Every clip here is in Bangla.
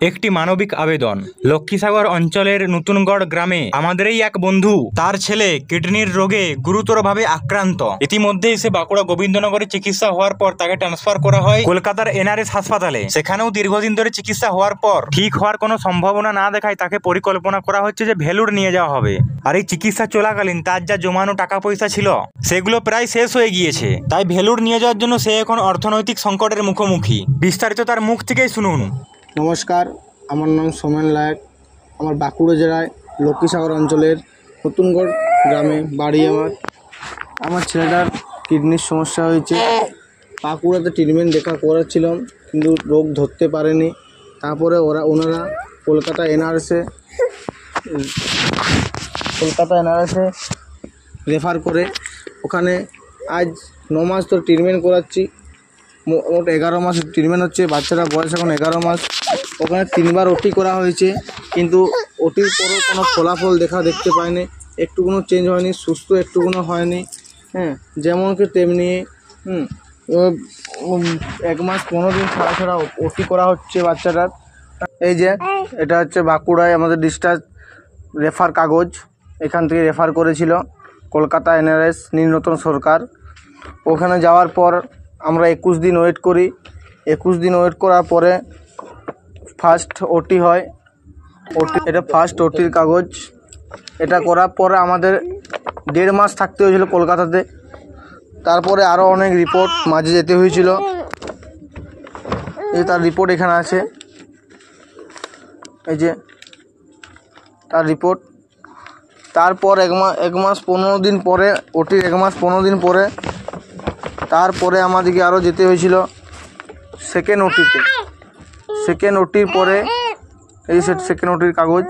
একটি মানবিক আবেদন। লক্ষ্মীসাগর অঞ্চলের নতুনগড় গ্রামে আমাদেরই এক বন্ধু, তার ছেলে কিডনির রোগে গুরুতরভাবে আক্রান্ত। ইতিমধ্যেই সে বাঁকুড়া গোবিন্দনগরে চিকিৎসা হওয়ার পর তাকে ট্রান্সফার করা হয় কলকাতার এনআরএস হাসপাতালে। সেখানেও দীর্ঘদিন ধরে চিকিৎসা হওয়ার পর ঠিক হওয়ার কোনো সম্ভাবনা না দেখায় তাকে পরিকল্পনা করা হচ্ছে যে ভেলুর নিয়ে যাওয়া হবে। আর এই চিকিৎসা চলাকালীন তার যা জমানো টাকা পয়সা ছিল সেগুলো প্রায় শেষ হয়ে গিয়েছে। তাই ভেলুর নিয়ে যাওয়ার জন্য সে এখন অর্থনৈতিক সংকটের মুখোমুখি। বিস্তারিত তার মুখ থেকেই শুনুন। নমস্কার, আমার নাম সোমেন লায়ক। আমার বাঁকুড়া জেলায় লক্ষ্মীসাগর অঞ্চলের নতুনগড় গ্রামে বাড়ি। আমার ছেলেটার কিডনির সমস্যা হয়েছে। বাঁকুড়াতে ট্রিটমেন্ট করাচ্ছিলাম, কিন্তু রোগ ধরতে পারেনি। তারপরে ওনারা কলকাতা এনআরএসে রেফার করে ওখানে আজ 9 মাস তো ট্রিটমেন্ট করাচ্ছি। মোট 11 মাস ট্রিটমেন্ট হচ্ছে। বাচ্চাটার বয়স এখন 11 মাস। ওখানে 3বার ওটি করা হয়েছে, কিন্তু ওটির পরেও কোনো ফলাফল দেখতে পায়নি। একটু কোনো চেঞ্জ হয়নি, সুস্থ একটু কোনো হয়নি। যেমন কি তেমনি 1 মাস 15 দিন ছাড়া ওটি করা হচ্ছে বাচ্চাটার। এই যে এটা হচ্ছে বাঁকুড়ায় আমাদের ডিসচার্জ রেফার কাগজ। এখান থেকে রেফার করেছিল কলকাতা এনআরএস নীলরতন সরকার। ওখানে যাওয়ার পর আমরা 21 দিন ওয়েট করি। 21 দিন ওয়েট করার পরে ফার্স্ট ওটি হয়। এটা ফার্স্ট ওটির কাগজ। এটা করার পরে আমাদের 1.5 মাস থাকতে হয়েছিল কলকাতাতে। তারপরে আরও অনেক রিপোর্ট মাঝে যেতে হয়েছিল। এই তার রিপোর্ট এখানে আছে, এই যে তার রিপোর্ট। তারপর 1 মাস 15 দিন পরে, ওটির 1 মাস 15 দিন পরে তারপরে আমাদেরকে আরও যেতে হয়েছিল সেকেন্ড ওটিতে। সেকেন্ড ওটির পরে এই সেকেন্ড ওটির কাগজ,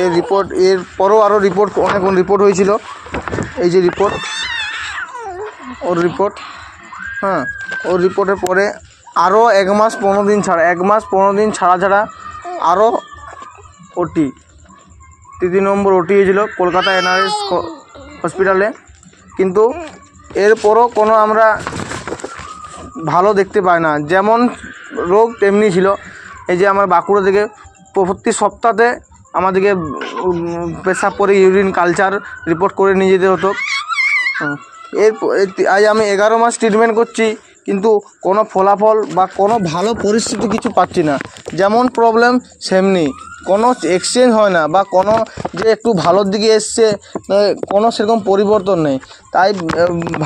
এই রিপোর্ট। এর পরেও আরও রিপোর্ট, অনেক রিপোর্ট হয়েছিল। এই যে রিপোর্ট, ওর রিপোর্ট। ওর রিপোর্টের পরে আরও 1 মাস 15 দিন ছাড়া, 1 মাস 15 দিন ছাড়া আরও ওটি, 3 নম্বর ওটি হয়েছিল কলকাতা এনআরএস হসপিটালে। কিন্তু এরপরও কোনো আমরা ভালো দেখতে পাই না। যেমন রোগ তেমনি ছিল। এই যে আমার বাঁকুড়া থেকে প্রতি সপ্তাহে আমাদেরকে পেশাব করে ইউরিন কালচার রিপোর্ট করে নিয়ে যেতে হতো। আজ আমি 11 মাস ট্রিটমেন্ট করছি, কিন্তু কোনো ফলাফল বা কোনো ভালো পরিস্থিতি কিছু পাচ্ছি না। যেমন প্রবলেম সেমনি, কোনো এক্সচেঞ্জ হয় না, বা কোনো যে একটু ভালোর দিকে এসছে কোনো সেরকম পরিবর্তন নেই। তাই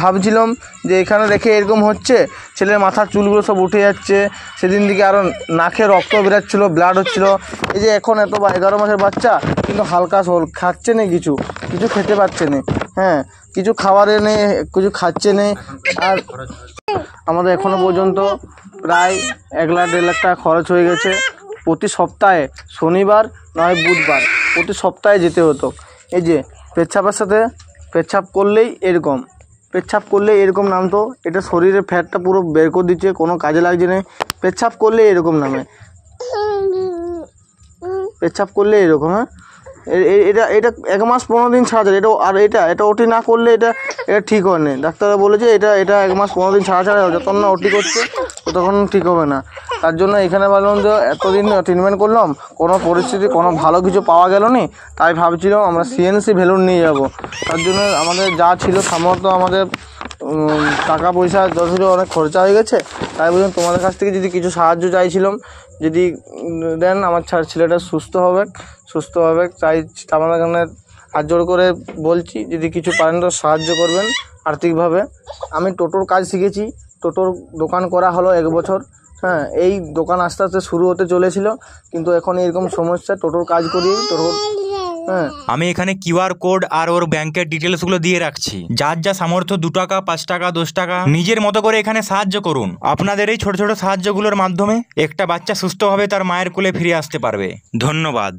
ভাবছিলাম যে এখানে রেখে এরকম হচ্ছে, ছেলের মাথার চুলগুলো সব উঠে যাচ্ছে। সেদিন দিকে আরও নাকে রক্ত বেরাচ্ছিলো, ব্লাড হচ্ছিলো। এই যে এখন এত 11 মাসের বাচ্চা, কিন্তু হালকা সোল খাচ্ছে না, কিছু খেতে পাচ্ছে না। কিছু খাবারে নেই, কিছু খাচ্ছে নেই। আর আমাদের এখনও পর্যন্ত প্রায় 1 লাখ 1.5 লাখ টাকা খরচ হয়ে গেছে। প্রতি সপ্তাহে শনিবার নয় বুধবার প্রতি সপ্তাহে যেতে হতো। এই যে পেচ্ছাপের সাথে পেচ্ছাপ করলেই এরকম নামতো। এটা শরীরের ফ্যাটটা পুরো বের করে দিচ্ছে, কোনো কাজে লাগছে না। পেচ্ছাপ করলেই এরকম নামে, পেচ্ছাপ করলে এরকম। এটা 1 মাস 15 দিন ছাড়া যায়। এটা ওটি না করলে এটা ঠিক হয় না। ডাক্তাররা বলেছে এটা 1 মাস 15 দিন ছাড়া যতক্ষণ না ওটি করছে ততক্ষণ ঠিক হবে না। তার জন্য এখানে ভাবলাম যে এতদিন ট্রিটমেন্ট করলাম, কোনো পরিস্থিতি কোনো ভালো কিছু পাওয়া গেল না। তাই ভাবছিলাম আমরা সিএনসি ভেলুর নিয়ে যাব। তার জন্য আমাদের যা ছিল সামর্থ্য, আমাদের টাকা পয়সা যথেষ্ট অনেক খরচা হয়ে গেছে। তাই বললাম তোমাদের কাছ থেকে যদি কিছু সাহায্য চাইছিলাম, যদি দেন আমার ছেলেটা সুস্থ হবে। তাই আমাদের এখানে হাত জোড় করে বলছি, যদি কিছু পারেন তো সাহায্য করবেন আর্থিকভাবে। আমি টোটোর কাজ শিখেছি, টোটোর দোকান করা হলো 1 বছর। এই দোকান আস্তে আস্তে শুরু হতে চলেছিল, কিন্তু এখন এরকম সমস্যা, টোটোর কাজ করি। আমি এখানে কিউআর কোড আর ওর ব্যাংকের ডিটেলসগুলো দিয়ে রাখছি। যার যা সামর্থ্য 2 টাকা 5 টাকা 10 টাকা নিজের মতো করে এখানে সাহায্য করুন। আপনাদের এই ছোট ছোট সাহায্যগুলোর মাধ্যমে একটা বাচ্চা সুস্থভাবে তার মায়ের কোলে ফিরে আসতে পারবে। ধন্যবাদ।